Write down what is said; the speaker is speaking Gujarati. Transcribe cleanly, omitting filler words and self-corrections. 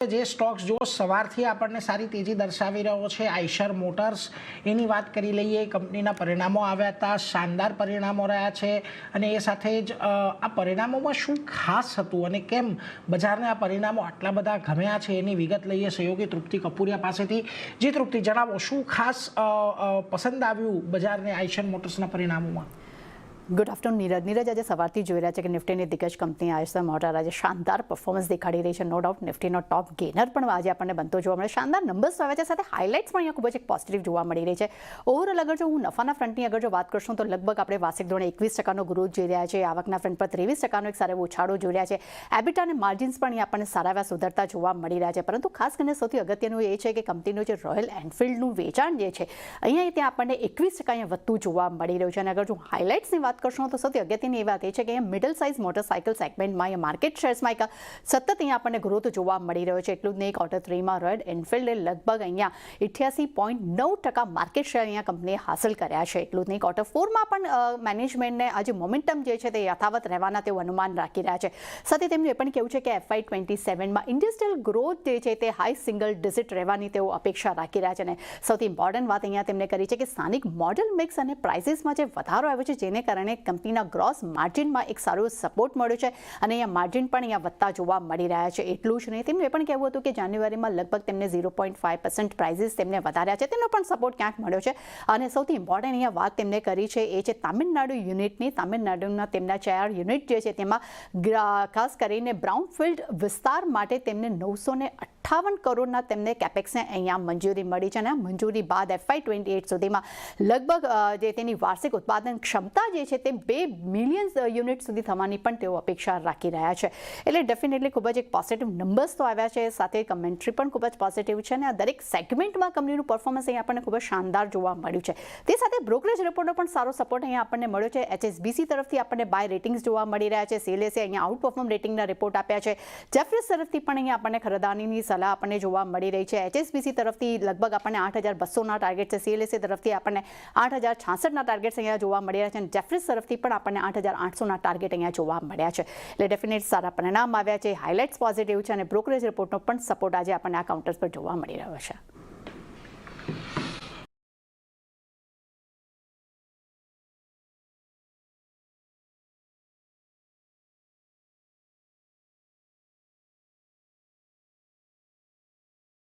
જે સ્ટોક્સ જો સવારથી આપણને સારી તેજી દર્શાવી રહ્યો છે, આઈશર મોટર્સ એની વાત કરી લઈએ. કંપનીના પરિણામો આવ્યા હતા, શાનદાર પરિણામો રહ્યા છે અને એ સાથે જ આ પરિણામોમાં શું ખાસ હતું અને કેમ બજારને આ પરિણામો આટલા બધા ગમ્યા છે એની વિગત લઈએ સહયોગી તૃપ્તિ કપૂરિયા પાસેથી. જી તૃપ્તિ, જણાવો શું ખાસ પસંદ આવ્યું બજારને આઈશર મોટર્સના પરિણામોમાં? Good afternoon Neeraj. આજે સવારથી જોઈ રહ્યા છે કે નિફ્ટીની દિગ્ગજ કંપની આઈશર મોટર આજે શાનદાર પરફોર્મન્સ દેખાડી રહી છે. નો ડાઉટ નિફ્ટીનો ટોપ ગેનર પણ આજે આપણને બનતો જોવા મળે. શાનદાર નંબર્સ આવ્યા છે, સાથે હાઇલાઇટ્સ પણ અહીંયા ખૂબ જ એક પોઝિટિવ જોવા મળી રહી છે. ઓવરઓલ અગર જો હું નફાના ફ્રન્ટની અગર જો વાત કરશું તો લગભગ આપણે વાર્ષિક ધોરણે 21% ગ્રોથ જોઈ રહ્યા છે. આવકના ફ્રન્ટ પર 23% એક સારો ઉછાળો જોઈ રહ્યા છે. એબિટા અને માર્જિન્સ પણ અહીંયા આપણને સારા એવા સુધરતા જોવા મળી રહ્યા છે. પરંતુ ખાસ કરીને સૌથી અગત્યનું એ છે કે કંપનીનું જે રોયલ એનફિલ્ડનું વેચાણ જે છે અહીંયા ત્યાં આપણને 21% અહીંયા વધતું જોવા મળી રહ્યું છે. અને અગર જો હાઇલાઇટ્સની વાત કરશું તો સૌથી અગત્યની એ વાત એ છે કે અહીંયા મિડલ સાઇઝ મોટરસાઇકલ સેગમેન્ટમાં અહીંયા માર્કેટ શેર્સમાં એક સતત અહીંયા આપણને ગ્રોથ જોવા મળી રહ્યો છે. એટલું જ નહીં, Q3માં રોયલ એનફિલ્ડે લગભગ અહીંયા 88.9% માર્કેટ શેર અહીંયા કંપનીએ હાંસલ કર્યા છે. એટલું જ નહીં, Q4માં પણ મેનેજમેન્ટને આજે મોમેન્ટમ જે છે તે યથાવત રહેવાના તેવું અનુમાન રાખી રહ્યા છે. સાથે તેમનું એ પણ કહેવું છે કે FY27માં ઇન્ડસ્ટ્રીયલ ગ્રોથ જે છે તે હાઈ સિંગલ ડિજિટ રહેવાની તેઓ અપેક્ષા રાખી રહ્યા છે. અને સૌથી ઇમ્પોર્ટન્ટ વાત અહીંયા તેમણે કરી છે કે સ્થાનિક મોડલ મિક્સ અને પ્રાઇસીસમાં જે વધારો આવ્યો છે જેને કારણે કંપનીના ગ્રોસ માર્જિનમાં એક સારો સપોર્ટ મળ્યો છે અને અહીંયા માર્જિન પણ અહીંયા વધતા જોવા મળી રહ્યા છે. એટલું જ નહીં, તેમનું એ પણ કહેવું હતું કે જાન્યુઆરીમાં લગભગ તેમને 0.5% પ્રાઇઝીસ તેમને વધાર્યા છે, તેનો પણ સપોર્ટ ક્યાંક મળ્યો છે. અને સૌથી ઇમ્પોર્ટન્ટ અહીંયા વાત તેમને કરી છે એ છે તામિલનાડુ યુનિટની. તામિલનાડુના તેમના 4 યુનિટ જે છે તેમાં ખાસ કરીને બ્રાઉનફિલ્ડ વિસ્તાર માટે તેમને 958 કરોડના તેમને કેપેક્સને અહીંયા મંજૂરી મળી છે. અને મંજૂરી બાદ FY28 સુધીમાં લગભગ જે તેની વાર્ષિક ઉત્પાદન ક્ષમતા જે છે તે 2 મિલિયન યુનિટ સુધી થવાની પણ તેઓ અપેક્ષા રાખી રહ્યા છે. એટલે ડેફિનેટલી ખૂબ જ એક પોઝિટિવ નંબર્સ તો આવ્યા છે, સાથે કમેન્ટ્રી પણ ખૂબ જ પોઝિટિવ છે. અને આ દરેક સેગમેન્ટમાં કંપનીનું પરફોર્મન્સ અહીંયા આપણને ખૂબ જ શાનદાર જોવા મળ્યું છે. તે સાથે બ્રોકરેજ રિપોર્ટનો પણ સારો સપોર્ટ અહીંયા આપણને મળ્યો છે. HSBC તરફથી આપણને બાય રેટિંગ્સ જોવા મળી રહ્યા છે. CLSA અહીંયા આઉટ પરફોર્મ રેટિંગના રિપોર્ટ આપ્યા છે. જેફરીસ તરફથી પણ અહીંયા આપણને ખરીદદારીની સલાહ આપણને જોવા મળી રહી છે. HSBC તરફથી લગભગ આપણને 8,200ના ટાર્ગેટ છે. CLSA તરફથી આપણને 8,066ના ટાર્ગેટ્સ અહીંયા જોવા મળી રહ્યા છે. અને જેફરીસ તરફથી પણ આપણને 8,800ના ટાર્ગેટ અહીંયા જોવા મળ્યા છે. એટલે ડેફિનેટ સારા પરિણામ આવ્યા છે. હાઇલાઇટ્સ પોઝિટિવ છે અને બ્રોકરેજ રિપોર્ટનો પણ સપોર્ટ આજે આપણને આ કાઉન્ટર્સ પર જોવા મળી રહ્યો છે.